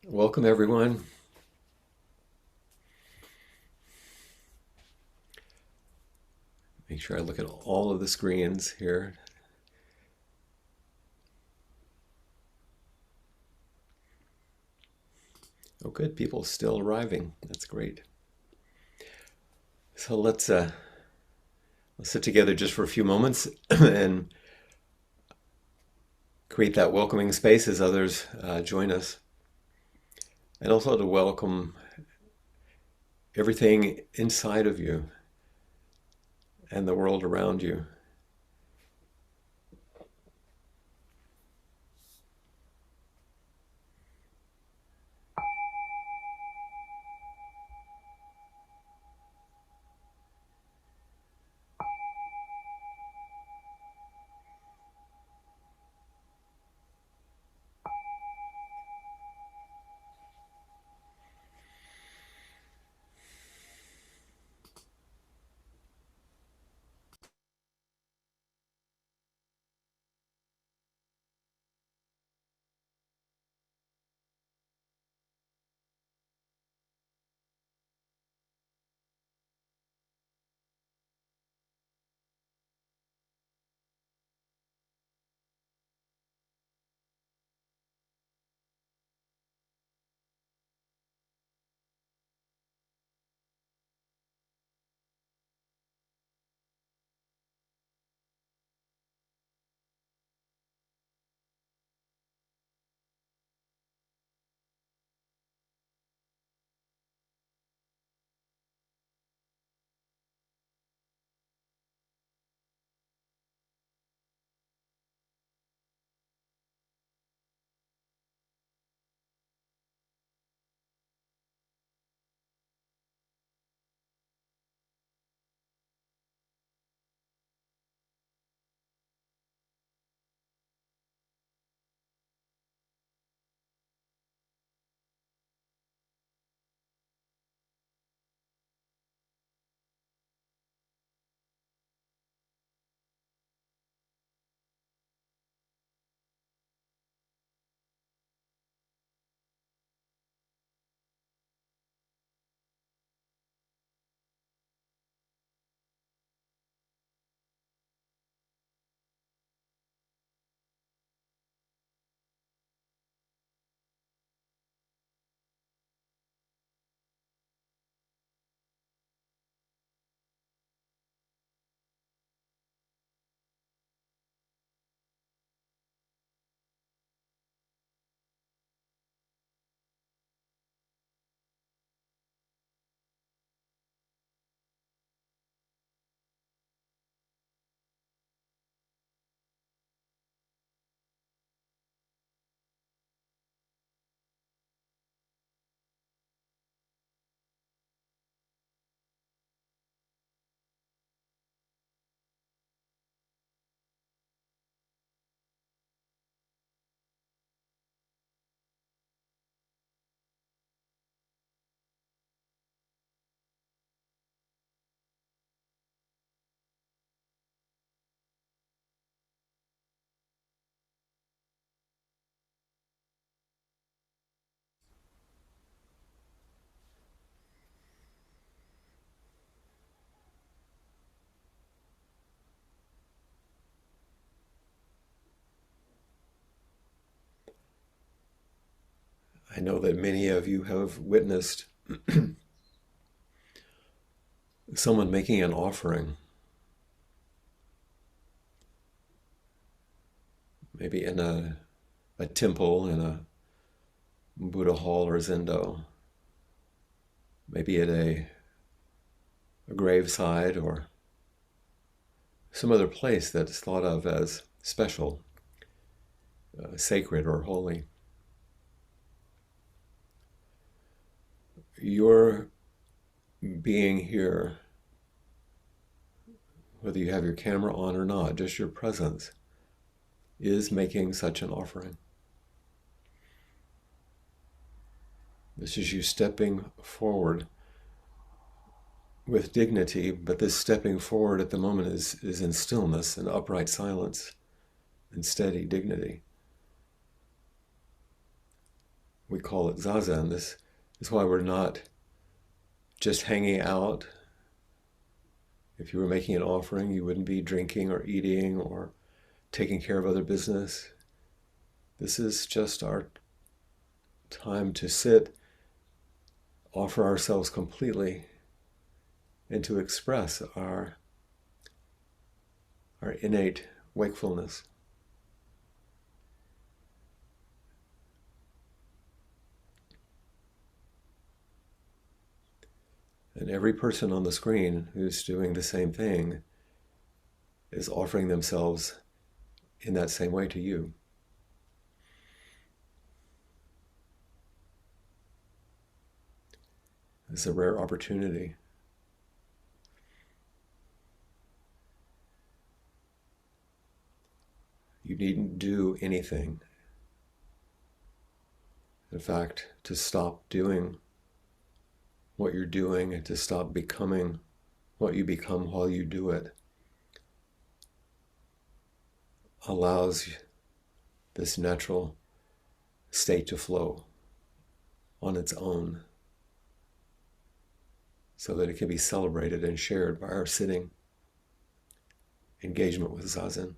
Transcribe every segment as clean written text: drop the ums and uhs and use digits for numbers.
Welcome, everyone. Make sure I look at all of the screens here. Oh, good. People still arriving. That's great. So let's sit together just for a few moments and create that welcoming space as others join us, and also to welcome everything inside of you and the world around you. I know that many of you have witnessed someone making an offering, maybe in a temple, in a Buddha hall or Zendo, maybe at a graveside or some other place that's thought of as special, sacred, or holy. Your being here, whether you have your camera on or not, just your presence, is making such an offering. This is you stepping forward with dignity, but this stepping forward at the moment is in stillness and upright silence and steady dignity. we call it zazen. This is why we're not just hanging out. If you were making an offering, you wouldn't be drinking or eating or taking care of other business. This is just our time to sit, offer ourselves completely, and to express our innate wakefulness. And every person on the screen who's doing the same thing is offering themselves in that same way to you. It's a rare opportunity. You needn't do anything. In fact, to stop doing what you're doing and to stop becoming what you become while you do it allows this natural state to flow on its own so that it can be celebrated and shared by our sitting engagement with Zazen.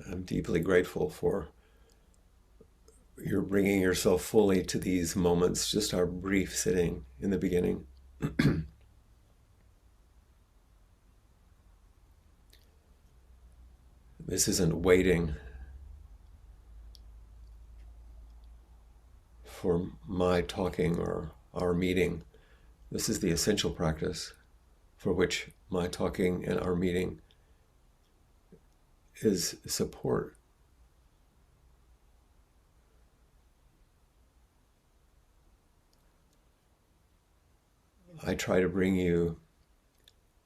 I'm deeply grateful for your bringing yourself fully to these moments, just our brief sitting in the beginning. This isn't waiting for my talking or our meeting. This is the essential practice. for which my talking and our meeting is support. I try to bring you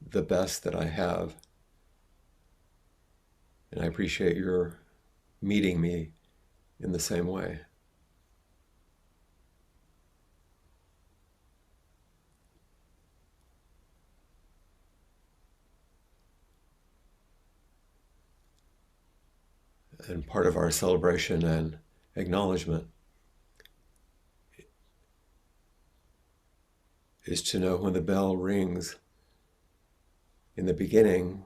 the best that I have, and I appreciate your meeting me in the same way. And part of our celebration and acknowledgement is to know when the bell rings in the beginning,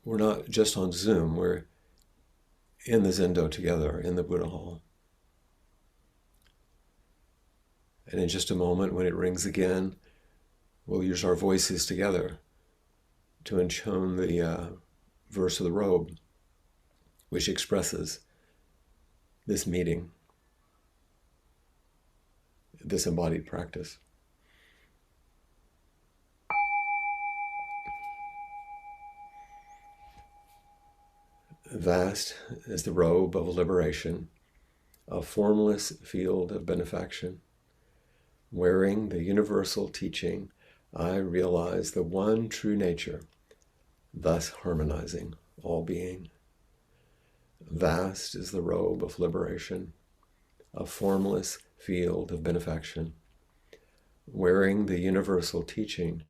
we're not just on Zoom, we're in the Zendo together in the Buddha Hall. And in just a moment, when it rings again, we'll use our voices together to intone the verse of the robe, which expresses this meeting, this embodied practice. Vast is the robe of liberation, a formless field of benefaction. Wearing the universal teaching, I realize the one true nature, thus harmonizing all being. Vast is the robe of liberation, a formless field of benefaction. Wearing the universal teaching,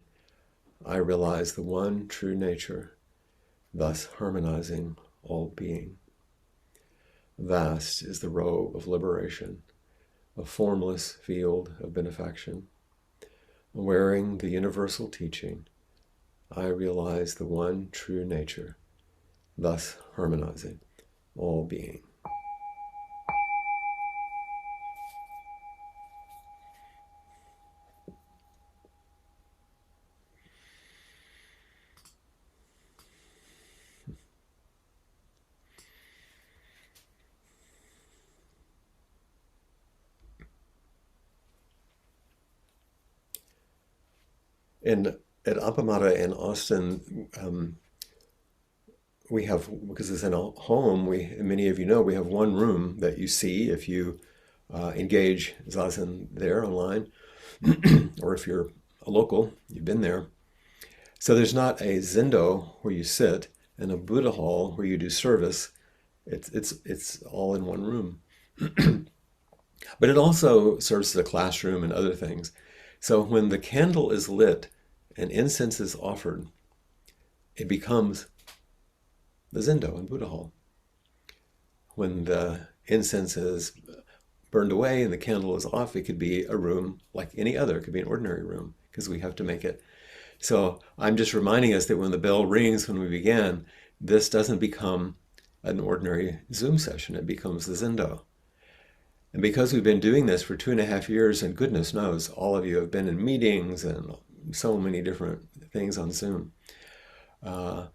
I realize the one true nature, thus harmonizing all being. Vast is the robe of liberation, a formless field of benefaction. Wearing the universal teaching, I realize the one true nature, thus harmonizing all being. At Appamada in Austin, we have, because it's in a home, many of you know, we have one room that you see if you engage Zazen there online, or if you're a local, you've been there. So there's not a Zendo where you sit and a Buddha hall where you do service. It's all in one room. But it also serves as a classroom and other things. So when the candle is lit and incense is offered, it becomes the Zendo in Buddha Hall. When the incense is burned away and the candle is off, it could be a room like any other. It could be an ordinary room because we have to make it. So I'm just reminding us that when the bell rings when we begin, this doesn't become an ordinary Zoom session. It becomes the Zendo. And because we've been doing this for 2.5 years, and goodness knows, all of you have been in meetings and so many different things on Zoom, the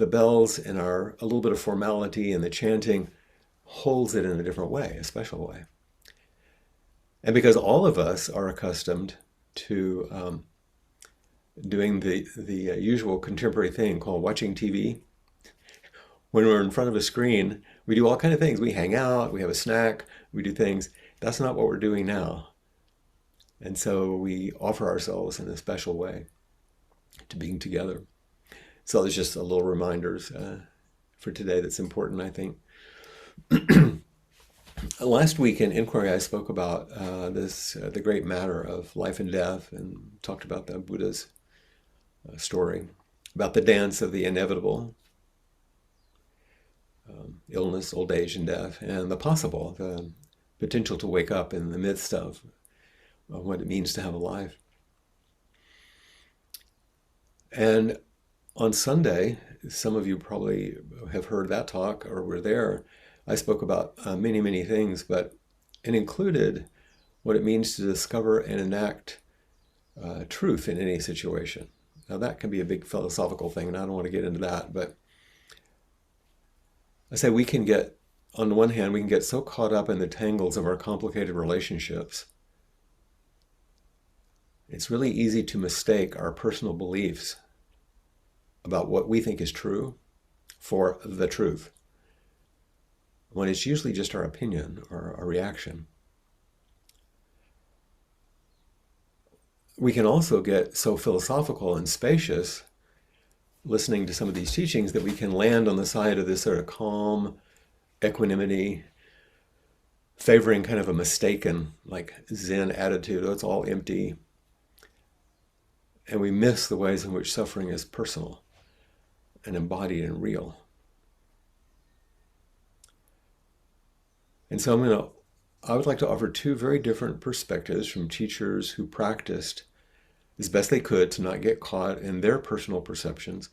bells and a little bit of formality and the chanting holds it in a different way, a special way. And because all of us are accustomed to doing the usual contemporary thing called watching TV, when we're in front of a screen, we do all kinds of things. We hang out, we have a snack, we do things. That's not what we're doing now. And so we offer ourselves in a special way to being together. So there's just a little reminders for today that's important, I think. Last week in Inquiry, I spoke about the great matter of life and death, and talked about the Buddha's story, about the dance of the inevitable, illness, old age, and death, and the potential to wake up in the midst of what it means to have a life. And on Sunday, some of you probably have heard that talk or were there. I spoke about many, many things, but it included what it means to discover and enact truth in any situation. Now that can be a big philosophical thing, and I don't want to get into that, but I say on the one hand, we can get so caught up in the tangles of our complicated relationships it's really easy to mistake our personal beliefs about what we think is true for the truth, when it's usually just our opinion or our reaction. We can also get so philosophical and spacious listening to some of these teachings that we can land on the side of this sort of calm equanimity, favoring kind of a mistaken, like Zen attitude. Oh, it's all empty. And we miss the ways in which suffering is personal and embodied and real. And so I would like to offer two very different perspectives from teachers who practiced as best they could to not get caught in their personal perceptions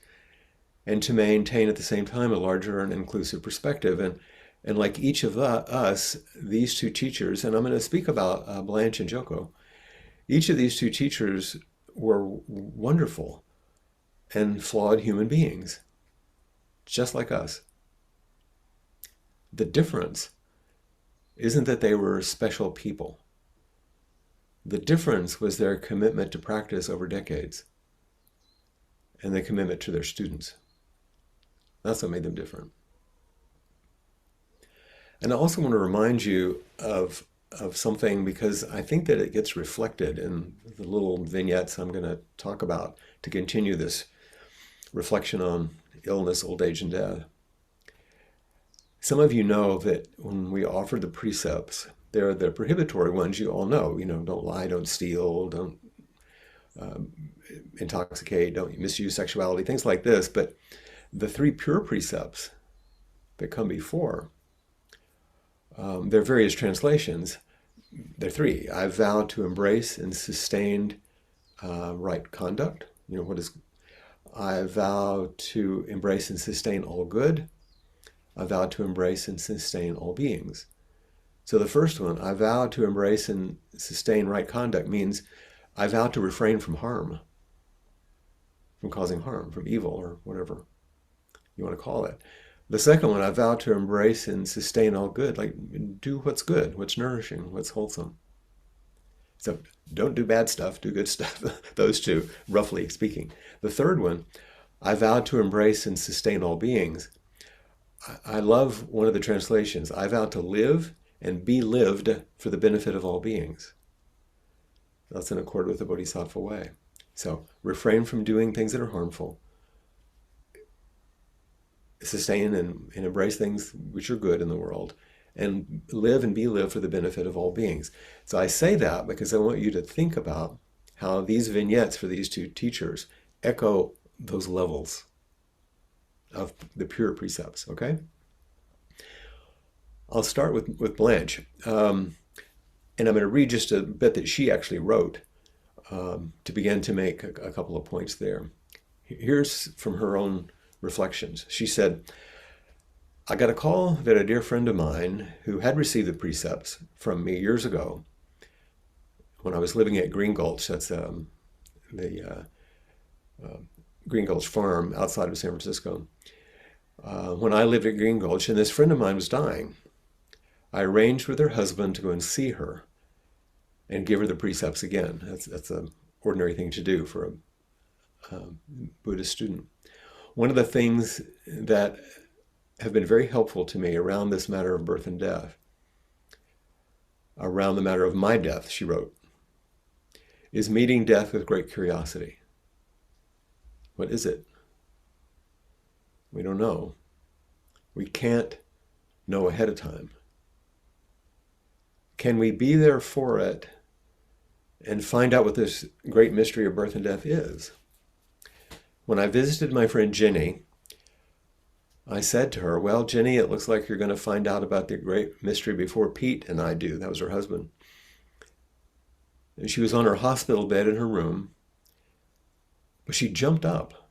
and to maintain at the same time a larger and inclusive perspective. And like each of us, these two teachers, and I'm going to speak about Blanche and Joko, each of these two teachers were wonderful and flawed human beings, just like us. The difference isn't that they were special people. The difference was their commitment to practice over decades and the commitment to their students. That's what made them different. And I also want to remind you of something, because I think that it gets reflected in the little vignettes I'm going to talk about to continue this reflection on illness, old age, and death. Some of you know that when we offer the precepts, they're the prohibitory ones you all know. Don't lie, don't steal, don't intoxicate, don't misuse sexuality, things like this. But the three pure precepts that come before, there are various translations. There are three. I vow to embrace and sustain right conduct. I vow to embrace and sustain all good. I vow to embrace and sustain all beings. So the first one, I vow to embrace and sustain right conduct, means I vow to refrain from harm, from causing harm, from evil, or whatever you want to call it. The second one, I vow to embrace and sustain all good, like do what's good, what's nourishing, what's wholesome. So don't do bad stuff, do good stuff. Those two, roughly speaking. The third one, I vow to embrace and sustain all beings. I love one of the translations. I vow to live and be lived for the benefit of all beings. That's in accord with the Bodhisattva way. So refrain from doing things that are harmful. Sustain and embrace things which are good in the world. And live and be lived for the benefit of all beings. So I say that because I want you to think about how these vignettes for these two teachers echo those levels of the pure precepts, okay? I'll start with Blanche. And I'm going to read just a bit that she actually wrote to begin to make a couple of points there. Here's from her own reflections. She said, I got a call that a dear friend of mine who had received the precepts from me years ago when I was living at Green Gulch, that's the Green Gulch farm outside of San Francisco. When I lived at Green Gulch, and this friend of mine was dying, I arranged with her husband to go and see her and give her the precepts again. That's an ordinary thing to do for a Buddhist student. One of the things that have been very helpful to me around this matter of birth and death, around the matter of my death, she wrote, is meeting death with great curiosity. What is it? We don't know. We can't know ahead of time. Can we be there for it and find out what this great mystery of birth and death is? When I visited my friend Jenny, I said to her, well, Jenny, it looks like you're going to find out about the great mystery before Pete and I do. That was her husband. And she was on her hospital bed in her room, but she jumped up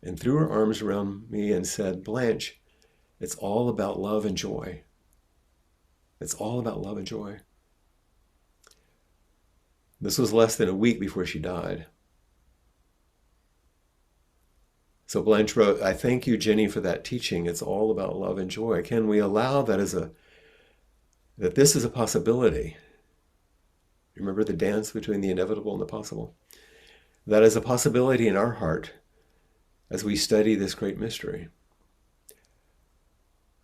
and threw her arms around me and said, Blanche, it's all about love and joy. It's all about love and joy. This was less than a week before she died. So Blanche wrote, I thank you, Jenny, for that teaching. It's all about love and joy. Can we allow that this is a possibility? Remember the dance between the inevitable and the possible? That is a possibility in our heart as we study this great mystery.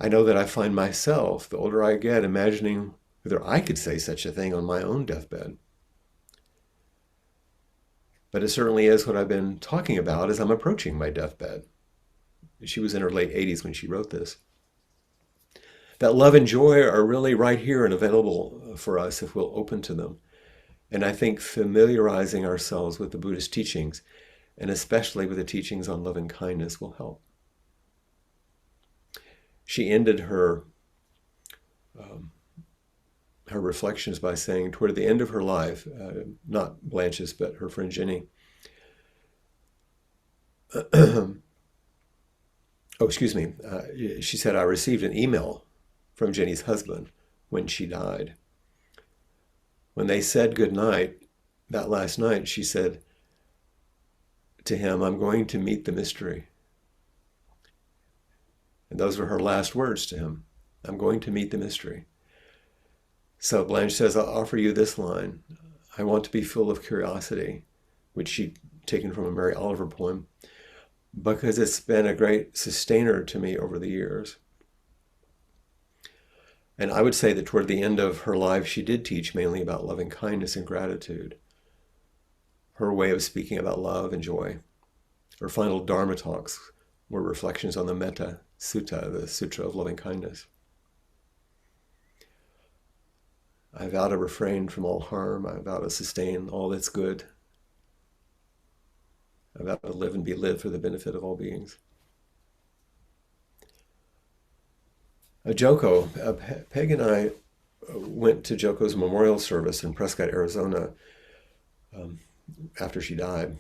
I know that I find myself, the older I get, imagining whether I could say such a thing on my own deathbed. But it certainly is what I've been talking about as I'm approaching my deathbed. She was in her late 80s when she wrote this. That love and joy are really right here and available for us if we'll open to them. And I think familiarizing ourselves with the Buddhist teachings, and especially with the teachings on love and kindness, will help. She ended her reflections by saying, toward the end of her life, not Blanche's, but her friend Jenny, she said, I received an email from Jenny's husband when she died. When they said goodnight, that last night, she said to him, I'm going to meet the mystery. And those were her last words to him. I'm going to meet the mystery. So Blanche says, I'll offer you this line. I want to be full of curiosity, which she'd taken from a Mary Oliver poem, because it's been a great sustainer to me over the years. And I would say that toward the end of her life, she did teach mainly about loving kindness and gratitude. Her way of speaking about love and joy. Her final Dharma talks were reflections on the Metta Sutta, the Sutra of Loving Kindness. I vow to refrain from all harm. I vow to sustain all that's good. I vow to live and be lived for the benefit of all beings. Joko, Peg and I went to Joko's memorial service in Prescott, Arizona, after she died.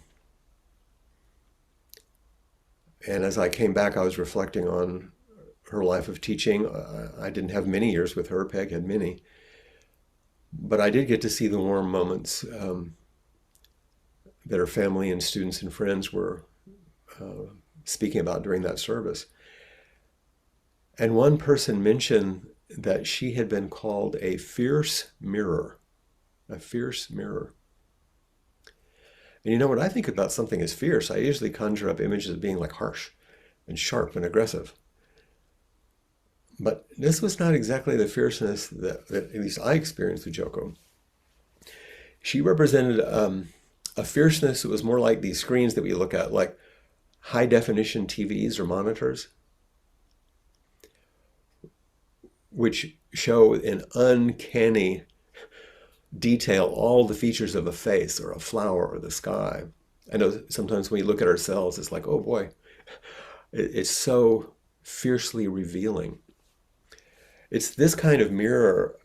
And as I came back, I was reflecting on her life of teaching. I didn't have many years with her. Peg had many. But I did get to see the warm moments that her family and students and friends were speaking about during that service. And one person mentioned that she had been called a fierce mirror. A fierce mirror. And you know, when I think about something as fierce, I usually conjure up images of being like harsh and sharp and aggressive. But this was not exactly the fierceness that at least I experienced with Joko. She represented a fierceness that was more like these screens that we look at, like high definition TVs or monitors, which show in uncanny detail all the features of a face or a flower or the sky. I know sometimes when we look at ourselves, it's like, oh boy, it's so fiercely revealing. It's this kind of mirror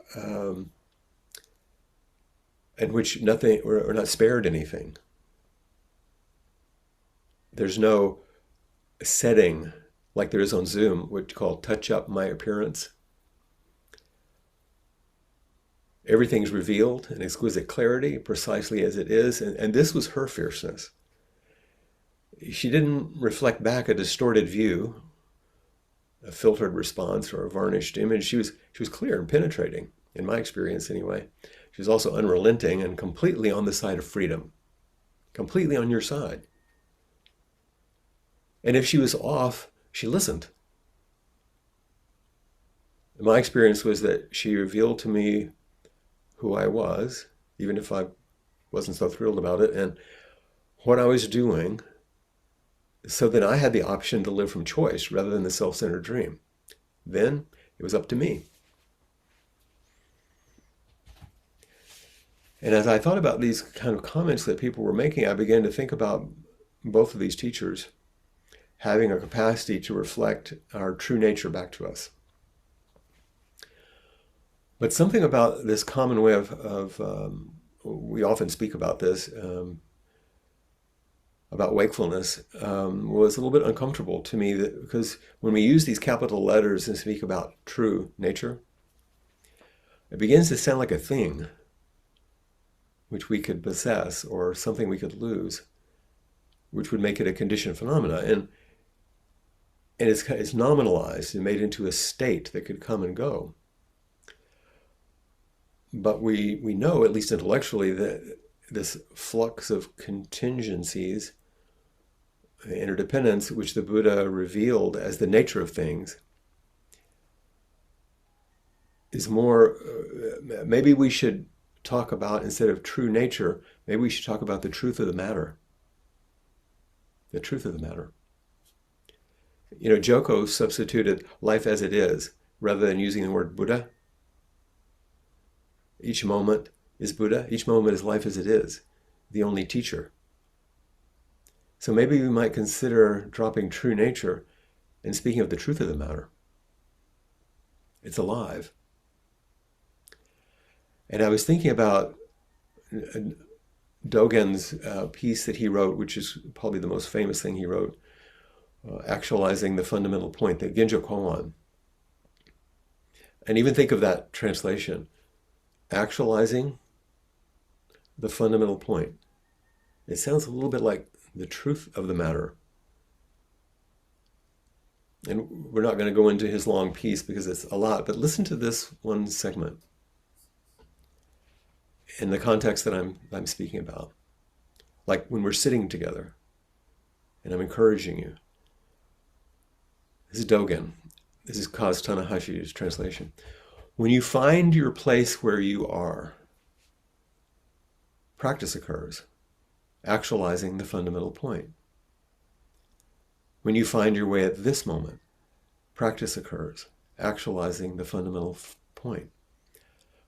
in which nothing, or not spared anything. There's no setting like there is on Zoom, which called touch up my appearance. Everything's revealed in exquisite clarity, precisely as it is. And this was her fierceness. She didn't reflect back a distorted view, a filtered response, or a varnished image. She was clear and penetrating, in my experience anyway. She was also unrelenting and completely on the side of freedom, completely on your side. And if she was off, she listened. My experience was that she revealed to me who I was, even if I wasn't so thrilled about it, and what I was doing, so that I had the option to live from choice rather than the self-centered dream. Then it was up to me. And as I thought about these kind of comments that people were making, I began to think about both of these teachers having a capacity to reflect our true nature back to us. But something about this common way of we often speak about this, about wakefulness, was a little bit uncomfortable to me, because when we use these capital letters and speak about true nature, it begins to sound like a thing which we could possess or something we could lose, which would make it a conditioned phenomena. And it's nominalized and made into a state that could come and go. But we know, at least intellectually, that this flux of contingencies, interdependence, which the Buddha revealed as the nature of things, is more, maybe we should talk about, instead of true nature, maybe we should talk about the truth of the matter. The truth of the matter. You know, Joko substituted life as it is rather than using the word Buddha. Each moment is Buddha. Each moment is life as it is, the only teacher. So maybe we might consider dropping true nature and speaking of the truth of the matter. It's alive. And I was thinking about Dogen's piece that he wrote, which is probably the most famous thing he wrote, actualizing the fundamental point, the Genjo Koan. And even think of that translation, actualizing the fundamental point. It sounds a little bit like the truth of the matter. And we're not going to go into his long piece because it's a lot, but listen to this one segment in the context that I'm speaking about. Like when we're sitting together, and I'm encouraging you. This is Dogen. This is Kaz Tanahashi's translation. When you find your place where you are, practice occurs, actualizing the fundamental point. When you find your way at this moment, practice occurs, actualizing the fundamental point.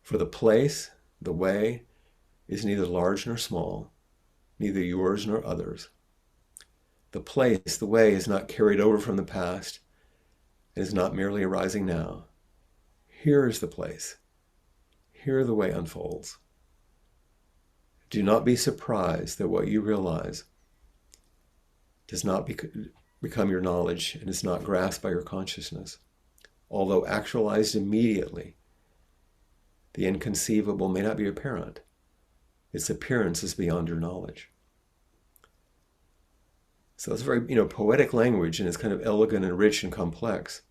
For the place, the way, is neither large nor small, neither yours nor others. The place, the way, is not carried over from the past, and is not merely arising now. Here is the place. Here the way unfolds. Do not be surprised that what you realize does not become your knowledge and is not grasped by your consciousness. Although actualized immediately, the inconceivable may not be apparent. Its appearance is beyond your knowledge. So it's very, poetic language, and it's kind of elegant and rich and complex.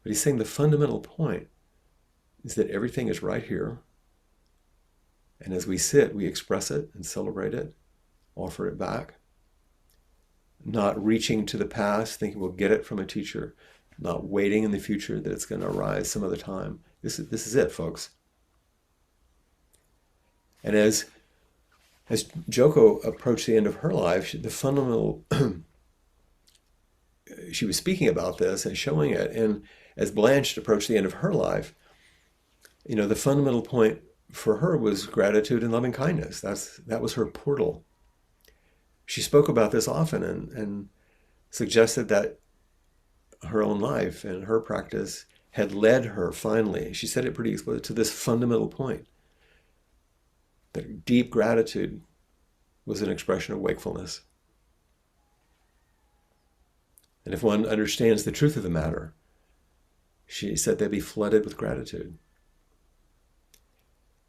But he's saying the fundamental point is that everything is right here. And as we sit, we express it and celebrate it, offer it back. Not reaching to the past, thinking we'll get it from a teacher, not waiting in the future that it's going to arise some other time. This is it, folks. And as Joko approached the end of her life, the fundamental, she was speaking about this and showing it. And as Blanche approached the end of her life, the fundamental point for her was gratitude and loving kindness. That was her portal. She spoke about this often and suggested that her own life and her practice had led her finally, she said it pretty explicitly, to this fundamental point. That deep gratitude was an expression of wakefulness. And if one understands the truth of the matter, she said they'd be flooded with gratitude.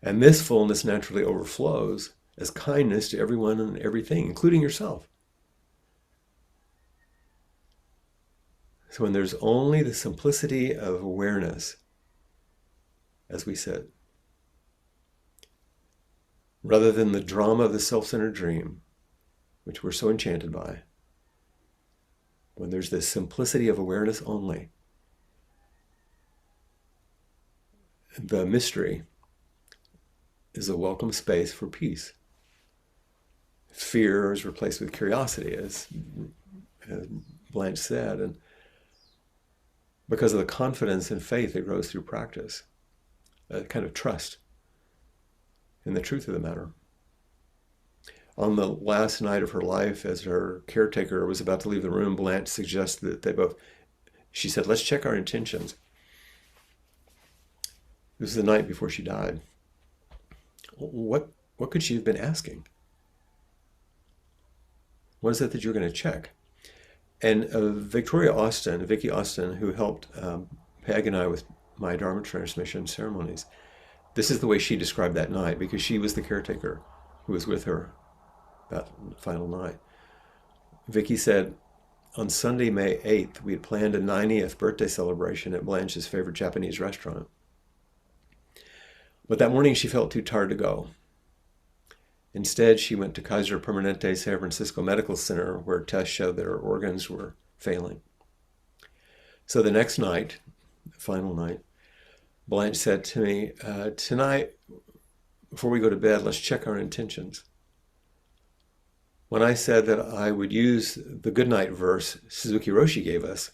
And this fullness naturally overflows as kindness to everyone and everything, including yourself. So when there's only the simplicity of awareness, as we said, rather than the drama of the self-centered dream, which we're so enchanted by, when there's this simplicity of awareness only, the mystery is a welcome space for peace. Fear is replaced with curiosity, as Blanche said, and because of the confidence and faith that grows through practice, a kind of trust in the truth of the matter. On the last night of her life, as her caretaker was about to leave the room, Blanche suggested that she said, let's check our intentions. This was the night before she died. What could she have been asking? What is it that you're going to check? And Vicki Austin, who helped Peg and I with my Dharma transmission ceremonies, this is the way she described that night, because she was the caretaker who was with her that final night. Vicki said, on Sunday, May 8th, we had planned a 90th birthday celebration at Blanche's favorite Japanese restaurant. But that morning she felt too tired to go. Instead, she went to Kaiser Permanente San Francisco Medical Center, where tests showed that her organs were failing. So the next night, the final night, Blanche said to me, tonight, before we go to bed, let's check our intentions. When I said that I would use the goodnight verse Suzuki Roshi gave us,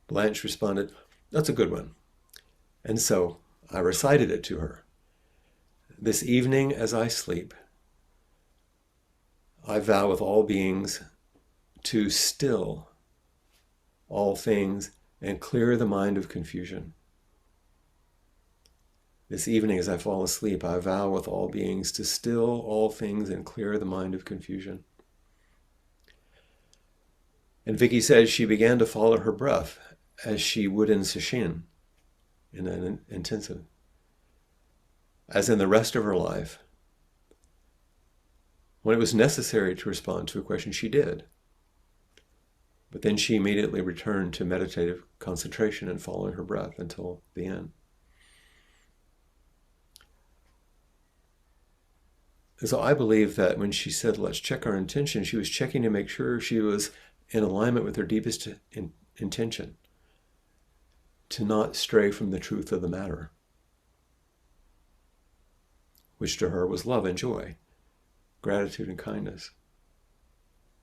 Blanche responded, "That's a good one." And so I recited it to her. "This evening as I sleep, I vow with all beings to still all things and clear the mind of confusion. This evening as I fall asleep, I vow with all beings to still all things and clear the mind of confusion." And Vicky says she began to follow her breath as she would in Sesshin, in an intensive. As in the rest of her life, when it was necessary to respond to a question, she did. But then she immediately returned to meditative concentration and following her breath until the end. So I believe that when she said, let's check our intention, she was checking to make sure she was in alignment with her deepest intention, to not stray from the truth of the matter, which to her was love and joy, gratitude and kindness,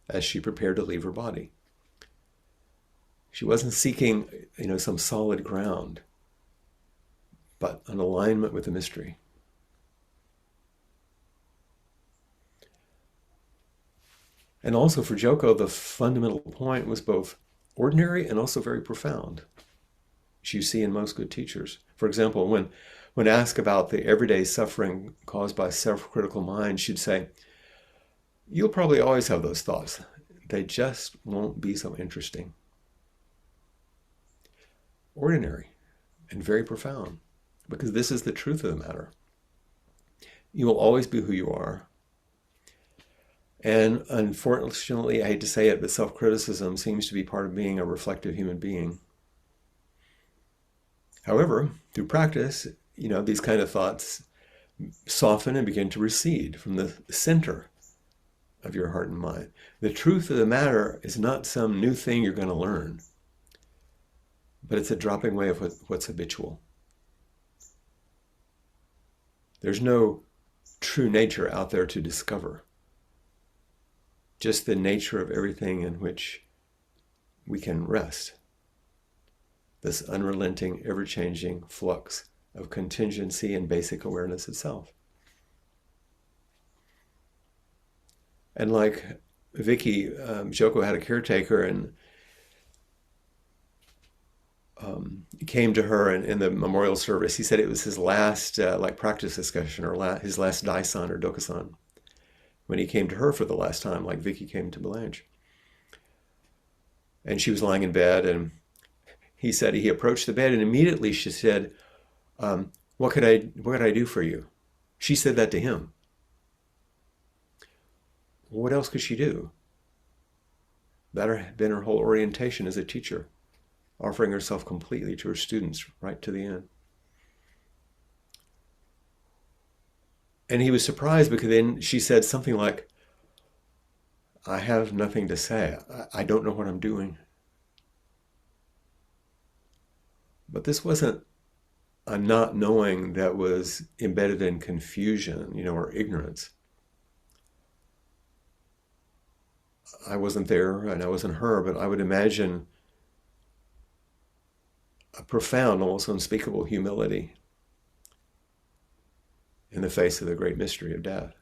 as she prepared to leave her body. She wasn't seeking, some solid ground, but an alignment with the mystery. And also for Joko, the fundamental point was both ordinary and also very profound, which you see in most good teachers. For example, when asked about the everyday suffering caused by self-critical mind, she'd say, "You'll probably always have those thoughts. They just won't be so interesting." Ordinary and very profound, because this is the truth of the matter. You will always be who you are. And unfortunately, I hate to say it, but self-criticism seems to be part of being a reflective human being. However, through practice, these kind of thoughts soften and begin to recede from the center of your heart and mind. The truth of the matter is not some new thing you're going to learn, but it's a dropping away of what's habitual. There's no true nature out there to discover. Just the nature of everything in which we can rest. This unrelenting, ever-changing flux of contingency and basic awareness itself. And like Vicky, Joko had a caretaker and came to her in the memorial service. He said it was his last practice discussion or his last Daisan or Dokusan, when he came to her for the last time, like Vicky came to Blanche. And she was lying in bed, and he said he approached the bed, and immediately she said, what could I do for you? She said that to him. What else could she do? That had been her whole orientation as a teacher, offering herself completely to her students right to the end. And he was surprised because then she said something like, "I have nothing to say. I don't know what I'm doing." But this wasn't a not knowing that was embedded in confusion, or ignorance. I wasn't there and I wasn't her, but I would imagine a profound, almost unspeakable humility in the face of the great mystery of death.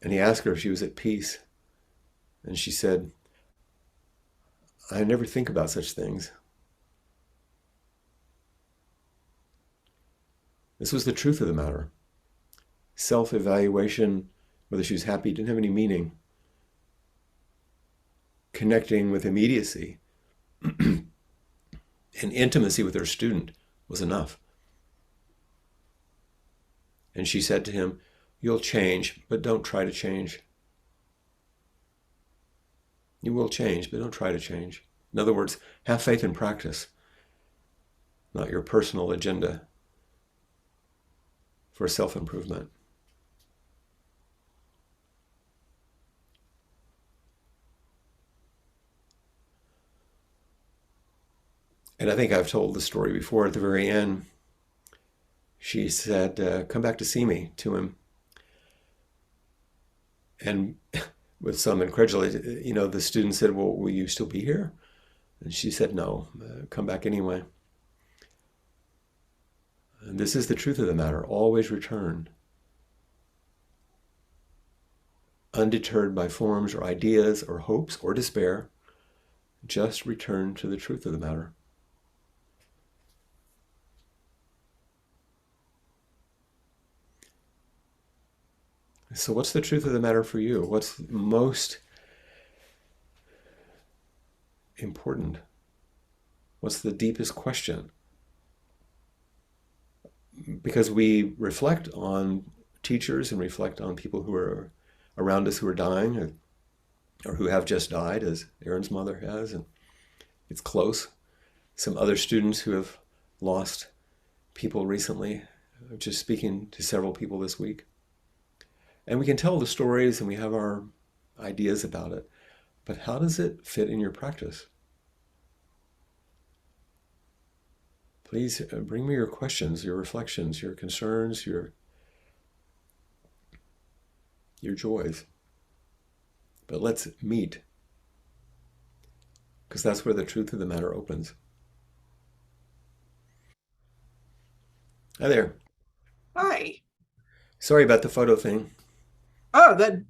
And he asked her if she was at peace. And she said, "I never think about such things." This was the truth of the matter. Self-evaluation, whether she was happy, didn't have any meaning. Connecting with immediacy and intimacy with her student was enough. And she said to him, "You'll change, but don't try to change." You will change, but don't try to change. In other words, have faith in practice. not your personal agenda for self-improvement. And I think I've told the story before. At the very end, she said, come back to see me, to him. And with some incredulity, the student said, well, will you still be here? And she said, no, come back anyway. And this is the truth of the matter. Always return. Undeterred by forms or ideas or hopes or despair, just return to the truth of the matter. So what's the truth of the matter for you? What's most important? What's the deepest question? Because we reflect on teachers and reflect on people who are around us who are dying or who have just died, as Aaron's mother has, and it's close. Some other students who have lost people recently, just speaking to several people this week. And we can tell the stories and we have our ideas about it, but how does it fit in your practice? Please bring me your questions, your reflections, your concerns, your joys. But let's meet, because that's where the truth of the matter opens. Hi there. Hi. Sorry about the photo thing. Oh, that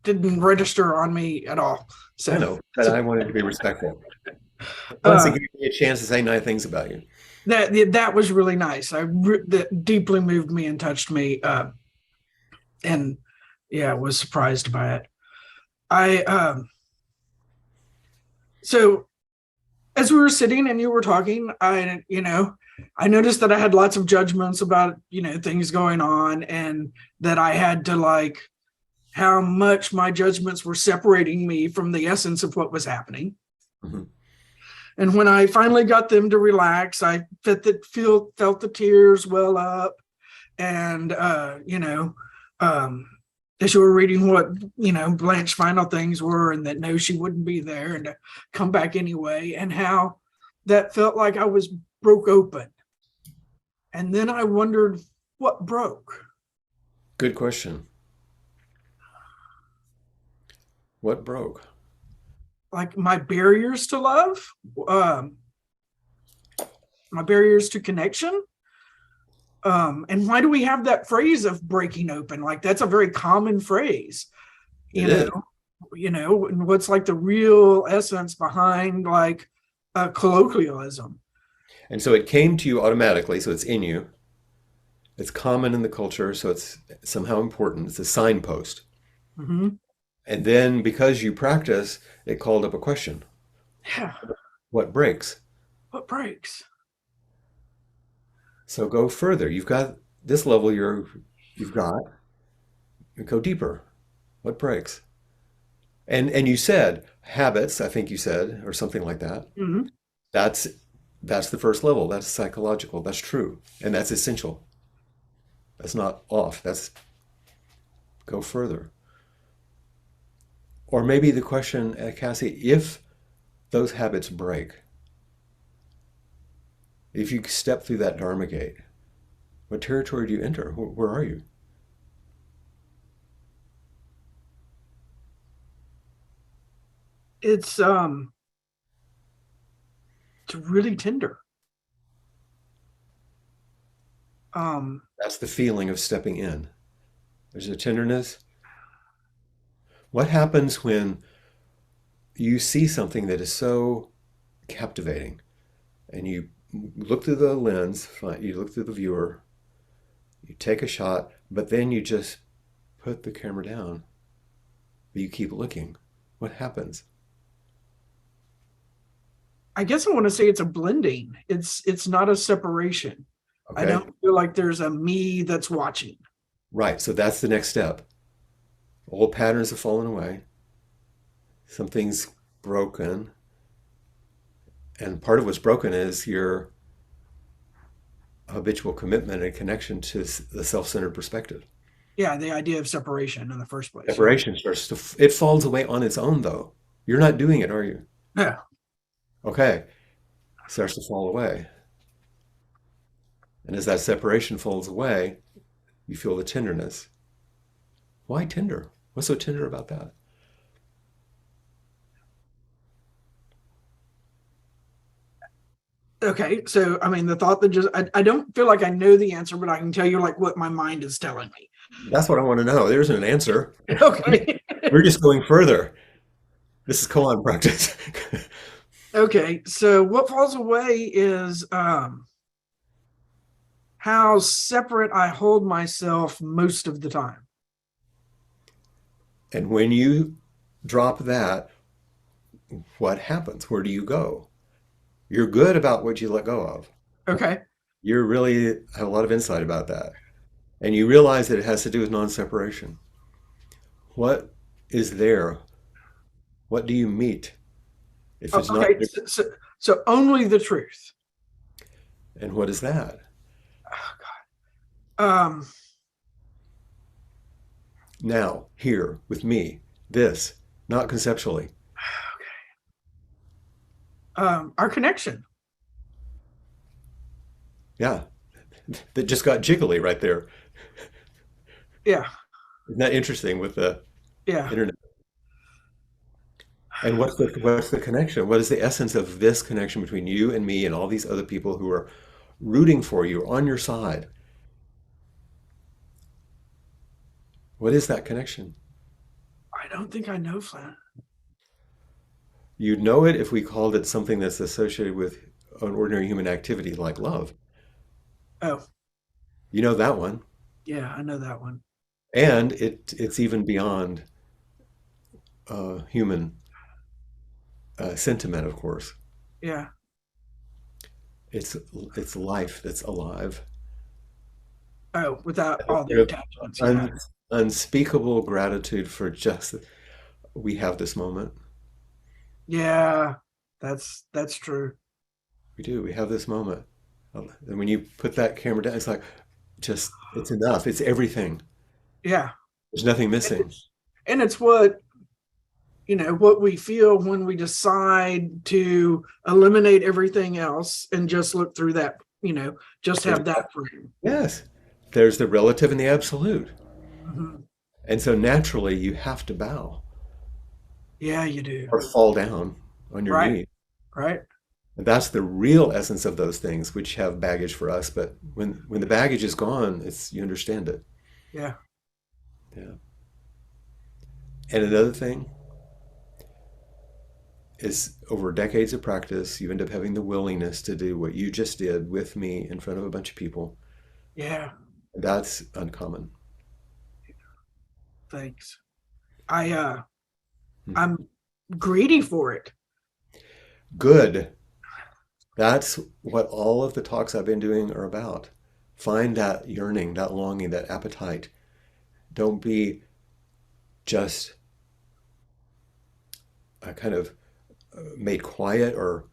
didn't register on me at all. I So, know, but I wanted to be respectful. Plus, it uh, gave me a chance to say nice things about you. that was really nice. That deeply moved me and touched me. And yeah, was surprised by it. I so as we were sitting and you were talking, I noticed that I had lots of judgments about things going on, and that I had to like how much my judgments were separating me from the essence of what was happening. Mhm. And when I finally got them to relax, I felt the tears well up. And um, as you were reading what Blanche's final things were, and that no, she wouldn't be there, and to come back anyway, and how that felt like I was broke open. And then I wondered what broke. Good question. What broke? Like my barriers to love, um, my barriers to connection. And why do we have that phrase of breaking open? Like that's a very common phrase, It you know, is. and what's like the real essence behind like a colloquialism. And so it came to you automatically, so it's in you. It's common in the culture, so it's somehow important. It's a signpost. Mm-hmm. And then because you practice, it called up a question. Yeah. What breaks? What breaks? So go further. You've got this level you've got. Go deeper. What breaks? And you said habits, I think you said, or something like that. Mm-hmm. That's that's the first level. That's psychological. That's true. And that's essential. That's not off. That's go further. Or maybe the question, Cassie, if those habits break, if you step through that Dharma gate, what territory do you enter? Where are you? It's it's really tender. Um, That's the feeling of stepping in. There's a tenderness. What happens when you see something that is so captivating and you look through the lens, you look through the viewer, you take a shot, but then you just put the camera down, but you keep looking. What happens? I guess I want to say it's a blending. It's not a separation. I Okay. don't feel like there's a me that's watching. Right. So that's the next step. Old patterns have fallen away. Something's broken. And part of what's broken is your habitual commitment and connection to the self-centered perspective. Yeah, the idea of separation in the first place. Yeah. Separation starts to, it falls away on its own, though. You're not doing it, are you? Yeah. Okay, it starts to fall away. And as that separation falls away, you feel the tenderness. Why tender? What's so tender about that? Okay. So, I mean, the thought that just, I don't feel like I know the answer, but I can tell you like what my mind is telling me. That's what I want to know. There isn't an answer. Okay. We're just going further. This is koan practice. Okay. So, what falls away is how separate I hold myself most of the time. And when you drop that, what happens? Where do you go? You're good about what you let go of. Okay. You really have a lot of insight about that. And you realize that it has to do with non-separation. What is there? What do you meet if it's not Okay. there? So only the truth. And what is that? Um, Now, here, with me, this, not conceptually. our connection. Yeah, that just got jiggly right there. Yeah. Isn't that interesting with the Yeah. internet? And what's the connection? What is the essence of this connection between you and me and all these other people who are rooting for you, on your side? What is that connection? I don't think I know, Flint. You'd know it if we called it something that's associated with an ordinary human activity like love. Oh, You know that one. yeah, I know that one. And it's even beyond human sentiment, of course. Yeah. It's it's life that's alive. Oh, without all the Sort of attachments. Yeah. un, unspeakable gratitude for just we have this moment. Yeah. That's true. We do. We have this moment. And when you put that camera down, it's like just it's enough. It's everything. Yeah. There's nothing And missing. it's what, what we feel when we decide to eliminate everything else and just look through that, just There's, have that frame. yes. There's the relative and the absolute. Mhm. And so naturally you have to bow Yeah, you do. or fall down on your Right. knee. Right. And that's the real essence of those things, which have baggage for us. But when the baggage is gone, it's you understand it. Yeah. Yeah. And another thing is over decades of practice, you end up having the willingness to do what you just did with me in front of a bunch of people. Yeah. That's uncommon. Thanks. I Hmm. I'm greedy for it. Good. That's what all of the talks I've been doing are about. Find that yearning, that longing, that appetite. Don't be just kind of made quiet or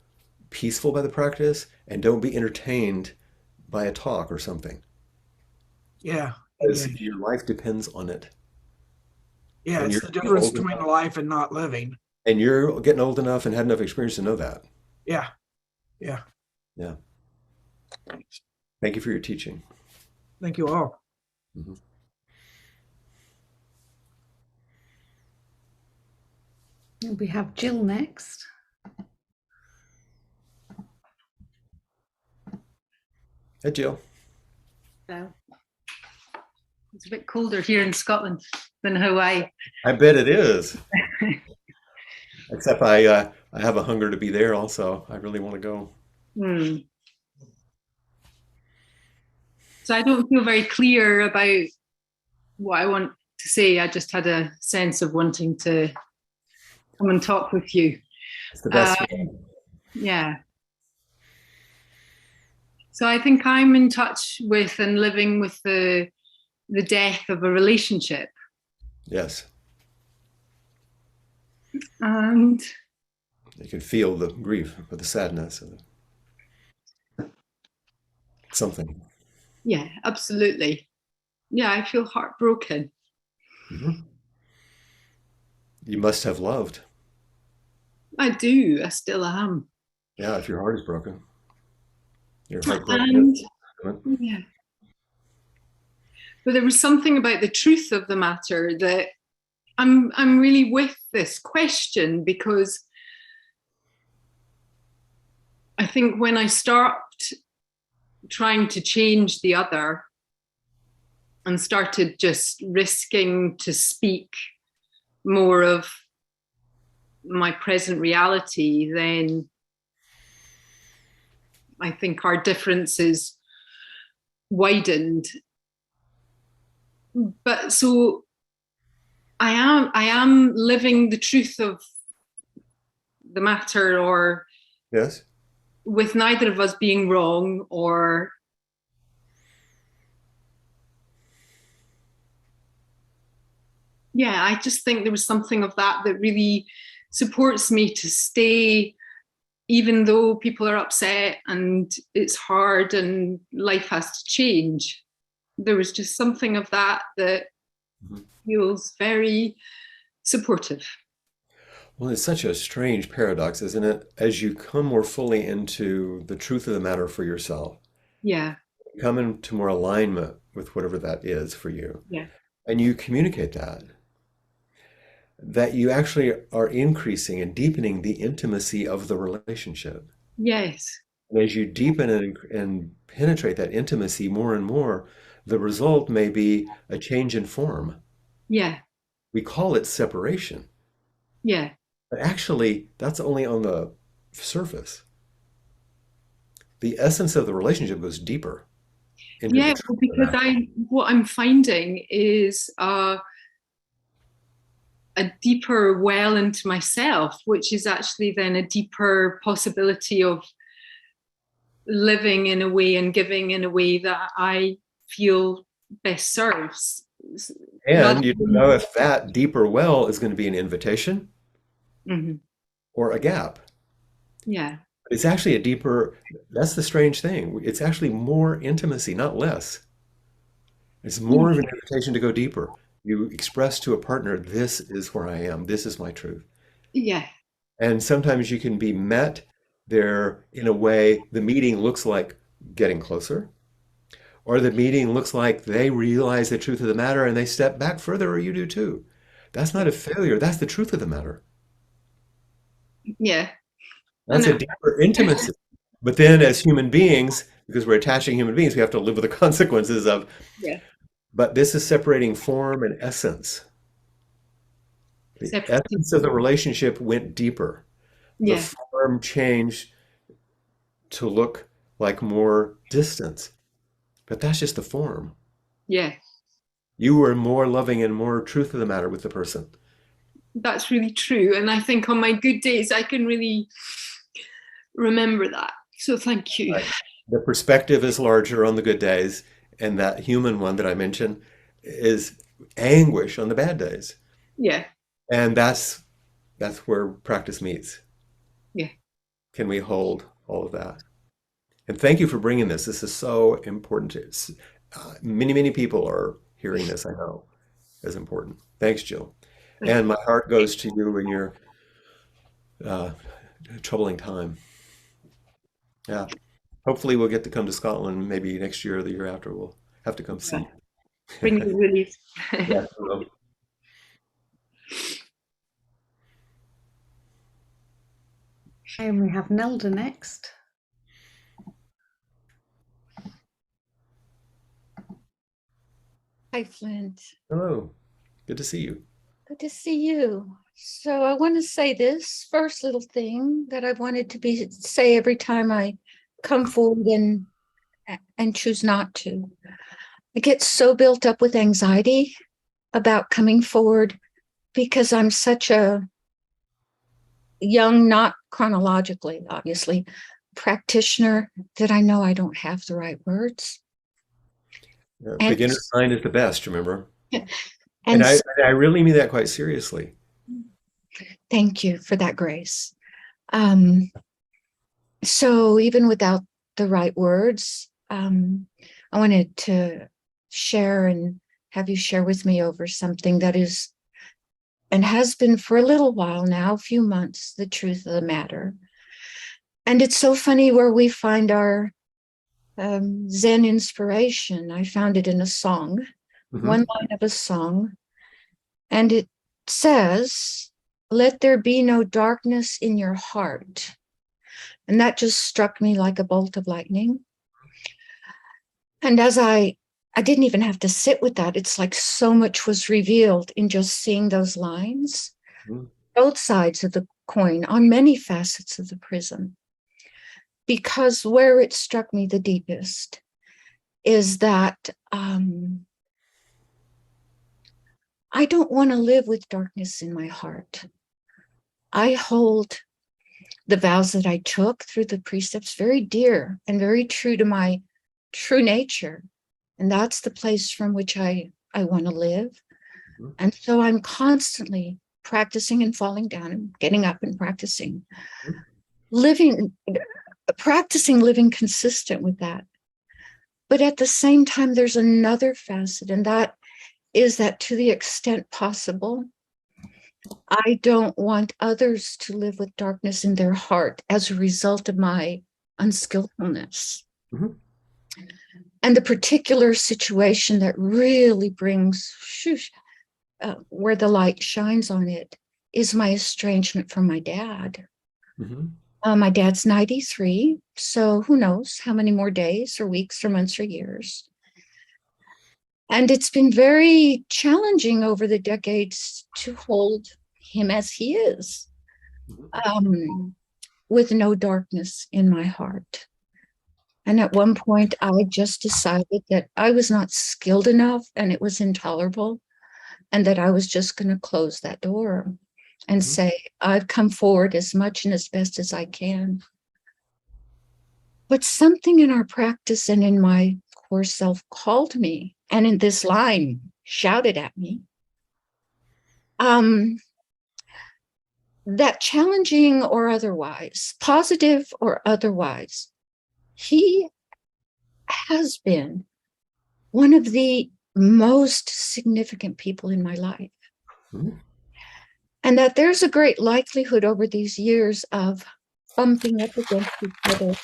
peaceful by the practice, and don't be entertained by a talk or something, Yeah. because Engage. your life depends on it. Yeah, And it's you're the getting difference old between enough, life and not living. and you're getting old enough and had enough experience to know that. Yeah. Yeah. Yeah. Thanks. Thank you for your teaching. Thank you all. Mhm. We have Jill next. Hey, Jill. So it's a bit colder here in Scotland than Hawaii. I bet it is. Except I have a hunger to be there also. I really want to go. Hmm. So I don't feel very clear about what I want to say. I just had a sense of wanting to come and talk with you. It's the Uh, best feeling. yeah. So I think I'm in touch with and living with the death of a relationship. Yes. And You can feel the grief or the sadness or something. Yeah, absolutely. Yeah, I feel heartbroken. Mhm. You must have loved. I do. I still am. Yeah, if your heart is broken, your heart broken. And yeah, but there was something about the truth of the matter that I'm really with this question, because I think when I stopped trying to change the other and started just risking to speak more of my present reality, then I think our differences widened. But so I am living the truth of the matter, or Yes. with neither of us being wrong, or yeah, I just think there was something of that that really supports me to stay, even though people are upset and it's hard and life has to change. There was just something of that that Mhm. feels very supportive. Well, it's such a strange paradox, isn't it? As you come more fully into the truth of the matter for yourself, Yeah, come into more alignment with whatever that is for you, yeah, and you communicate that you actually are increasing and deepening the intimacy of the relationship. yes, And as you deepen and penetrate that intimacy more and more, the result may be a change in form. yeah, We call it separation, yeah. but actually, that's only on the surface. The essence of the relationship goes deeper into the Yeah, truth well, of the because matter. what I'm finding is a deeper well into myself, which is actually then a deeper possibility of living in a way and giving in a way that I feel best serves. Rather And you don't know than, if that deeper well is going to be an invitation Mhm. or a gap. Yeah, It's actually a deeper, that's the strange thing. It's actually more intimacy, not less. It's more of an invitation to go deeper. You express to a partner, this is where I am, this is my truth. yeah, And sometimes you can be met there in a way the meeting looks like getting closer, or the meeting looks like they realize the truth of the matter and they step back further, or you do too. That's not a failure, that's the truth of the matter. yeah. I That's a know. deeper intimacy. But then, as human beings, because we're attaching human beings, we have to live with the consequences of, Yeah, but this is separating form and essence. The separating. essence of the relationship went deeper. The Yeah, form changed to look like more distance, but that's just the form. yeah. You were more loving and more truth of the matter with the person. That's really true. And I think on my good days, I can really remember that. So thank you. Right. The perspective is larger on the good days, and that human one that I mentioned is anguish on the bad days. Yeah, And that's where practice meets. yeah. Can we hold all of that? And thank you for bringing this. This is so important. Many, many people are hearing this, I know, as important. Thanks, Jill. Thank And my heart goes to you in your uh, troubling time. Yeah. Hopefully, we'll get to come to Scotland maybe next year or the year after. We'll have to come you. see. Bring the relief. Yeah. So, And we have Nelda next. Hi, Flint. hello. Good to see you. Good to see you. So I want to say this first little thing that I wanted to be say every time I come forward and choose not to. I get so built up with anxiety about coming forward because I'm such a young, not chronologically, obviously, practitioner that I know I don't have the right words. And Beginner's mind is the best, remember? And and I really mean that quite seriously. thank you for that grace. Um, so even without the right words, I wanted to share and have you share with me over something that is and has been for a little while now, a few months, the truth of the matter. And it's so funny where we find our Zen inspiration. I found it in a song, one line of a song, and it says, "Let there be no darkness in your heart." And that just struck me like a bolt of lightning. And as I didn't even have to sit with that. It's like so much was revealed in just seeing those lines, both sides of the coin, on many facets of the prism. Because where it struck me the deepest is that I don't want to live with darkness in my heart. I hold the vows that I took through the precepts very dear and very true to my true nature. And that's the place from which I want to live. And so I'm constantly practicing and falling down and getting up and practicing, practicing living consistent with that. But at the same time, there's another facet, and that is that to the extent possible, I don't want others to live with darkness in their heart as a result of my unskillfulness. And the particular situation that really brings where the light shines on it is my estrangement from my dad. My dad's 93, so who knows how many more days or weeks or months or years. And it's been very challenging over the decades to hold him as he is, with no darkness in my heart. And at one point, I just decided that I was not skilled enough and it was intolerable, and that I was just going to close that door and say, I've come forward as much and as best as I can. But something in our practice and in my core self called me, and in this line shouted at me, that challenging or otherwise, positive or otherwise, he has been one of the most significant people in my life. And that there's a great likelihood over these years of bumping up against each other.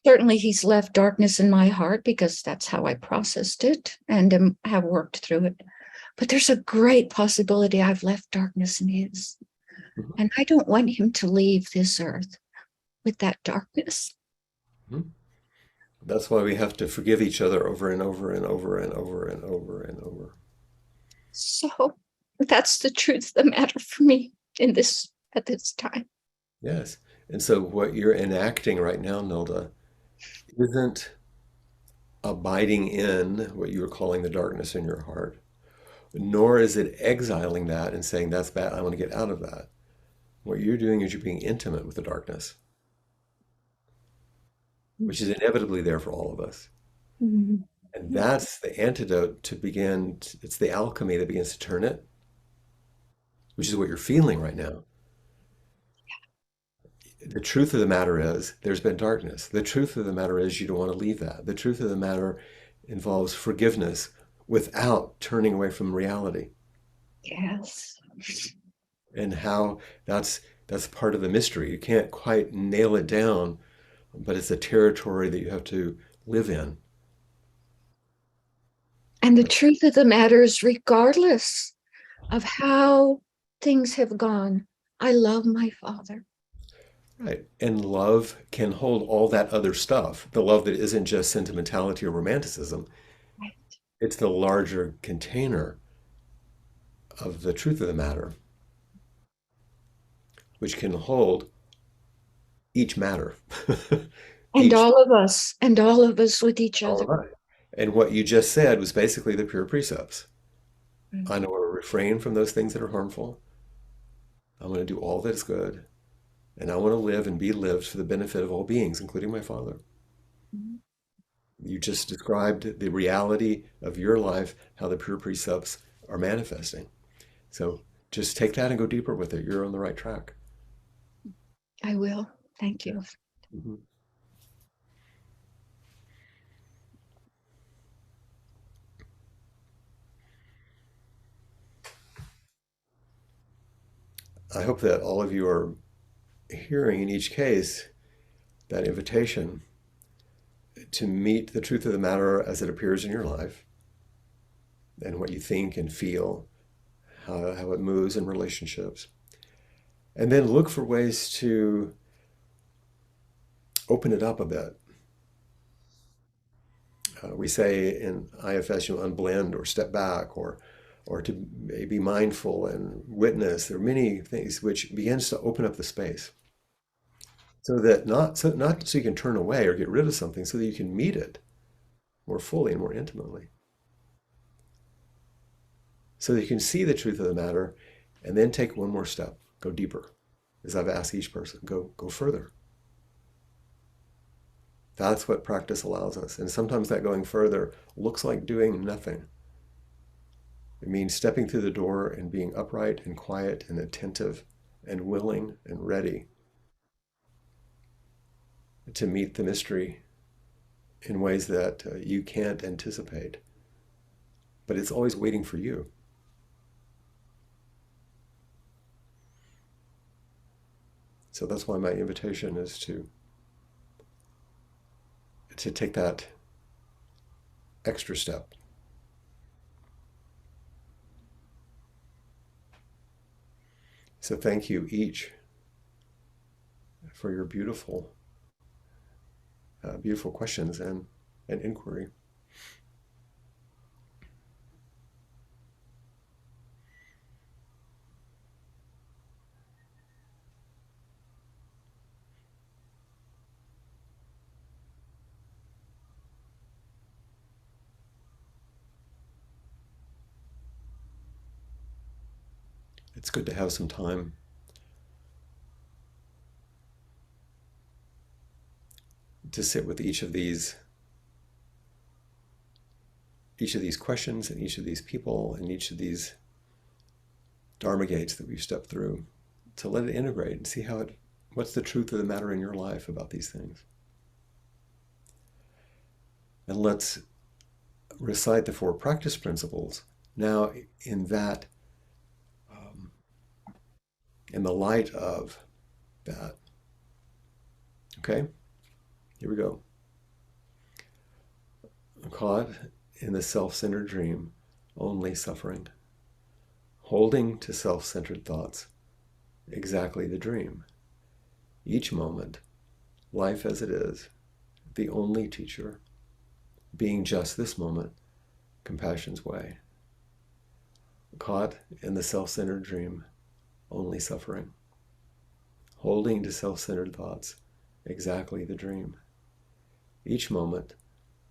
Certainly he's left darkness in my heart because that's how I processed it and have worked through it. But there's a great possibility I've left darkness in his. And I don't want him to leave this earth with that darkness. That's why we have to forgive each other over and over and over and over and over and over. So that's the truth of the matter for me at this time. Yes. And so what you're enacting right now, Nilda, isn't abiding in what you were calling the darkness in your heart, nor is it exiling that and saying, that's bad, I want to get out of that. What you're doing is you're being intimate with the darkness, which is inevitably there for all of us. And that's the antidote to begin, it's the alchemy that begins to turn it, which is what you're feeling right now. The truth of the matter is there's been darkness. The truth of the matter is you don't want to leave that. The truth of the matter involves forgiveness without turning away from reality. Yes. And how that's part of the mystery. You can't quite nail it down, but it's a territory that you have to live in. And the truth of the matter is, regardless of how things have gone, I love my father. Right. And love can hold all that other stuff. The love that isn't just sentimentality or romanticism. Right. It's the larger container of the truth of the matter, which can hold each matter. And all of us with each other. All right. And what you just said was basically the pure precepts. I know how to refrain from those things that are harmful. I'm going to do all that is good. And I want to live and be lived for the benefit of all beings, including my father. You just described the reality of your life, how the pure precepts are manifesting. So just take that and go deeper with it. You're on the right track. I will. Thank you. I hope that all of you are hearing in each case that invitation to meet the truth of the matter as it appears in your life and what you think and feel, how it moves in relationships. And then look for ways to open it up a bit. We say in IFS, unblend or step back or to be mindful and witness. There are many things which begins to open up the space. So that not so you can turn away or get rid of something, so that you can meet it more fully and more intimately. So that you can see the truth of the matter and then take one more step, go deeper. As I've asked each person, go further. That's what practice allows us. And sometimes that going further looks like doing nothing. It means stepping through the door and being upright and quiet and attentive and willing and ready to meet the mystery in ways that you can't anticipate. But it's always waiting for you. So that's why my invitation is to take that extra step. So thank you each for your beautiful questions and inquiry. It's good to have some time to sit with each of these questions and each of these people and each of these Dharma gates that we've stepped through, to let it integrate and see what's the truth of the matter in your life about these things. And let's recite the 4 practice principles now in the light of that. Okay? Here we go. Caught in the self-centered dream, only suffering. Holding to self-centered thoughts, exactly the dream. Each moment, life as it is, the only teacher, being just this moment, compassion's way. Caught in the self-centered dream, only suffering. Holding to self-centered thoughts, exactly the dream. Each moment,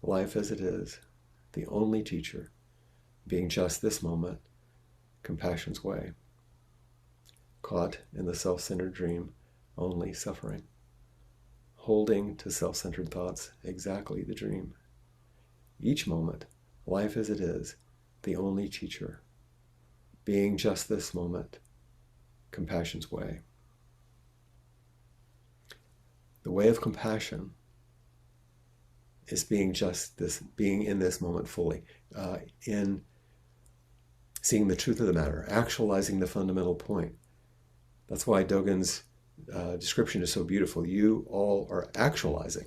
life as it is, the only teacher, being just this moment, compassion's way. Caught in the self-centered dream, only suffering. Holding to self-centered thoughts, exactly the dream. Each moment, life as it is, the only teacher, being just this moment, compassion's way. The way of compassion is being just this, being in this moment fully, in seeing the truth of the matter, actualizing the fundamental point. That's why Dogen's description is so beautiful. You all are actualizing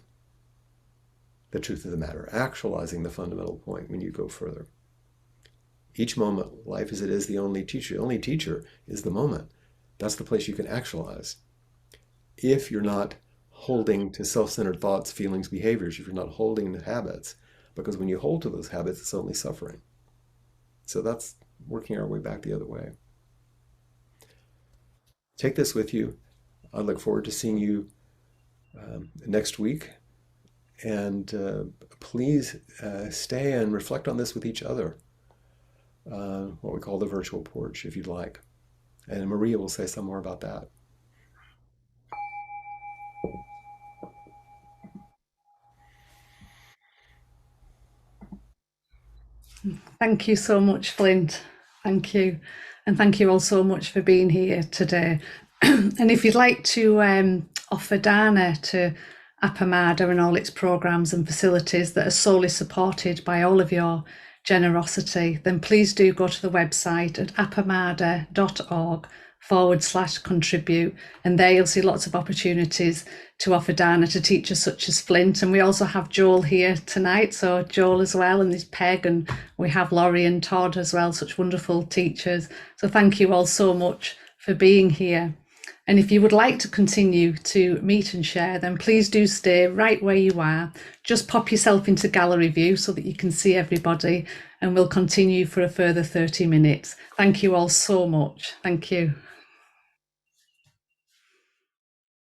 the truth of the matter, actualizing the fundamental point when you go further. Each moment, life as it is, the only teacher. The only teacher is the moment. That's the place you can actualize. If you're not holding to self-centered thoughts, feelings, behaviors, if you're not holding to habits, because when you hold to those habits, it's only suffering. So that's working our way back the other way. Take this with you. I look forward to seeing you next week. And please stay and reflect on this with each other. What we call the virtual porch, if you'd like. And Maria will say some more about that. Thank you so much, Flint. Thank you. And thank you all so much for being here today. And if you'd like to offer dana to Appamada and all its programs and facilities that are solely supported by all of your generosity, then please do go to the website at appamada.org /contribute, and there you'll see lots of opportunities to offer Dana to teachers such as Flint. And we also have Joel here tonight, so Joel as well, and there's Peg, and we have Laurie and Todd as well, such wonderful teachers. So thank you all so much for being here. And if you would like to continue to meet and share, then please do stay right where you are. Just pop yourself into gallery view so that you can see everybody, and we'll continue for a further 30 minutes. Thank you all so much. Thank you.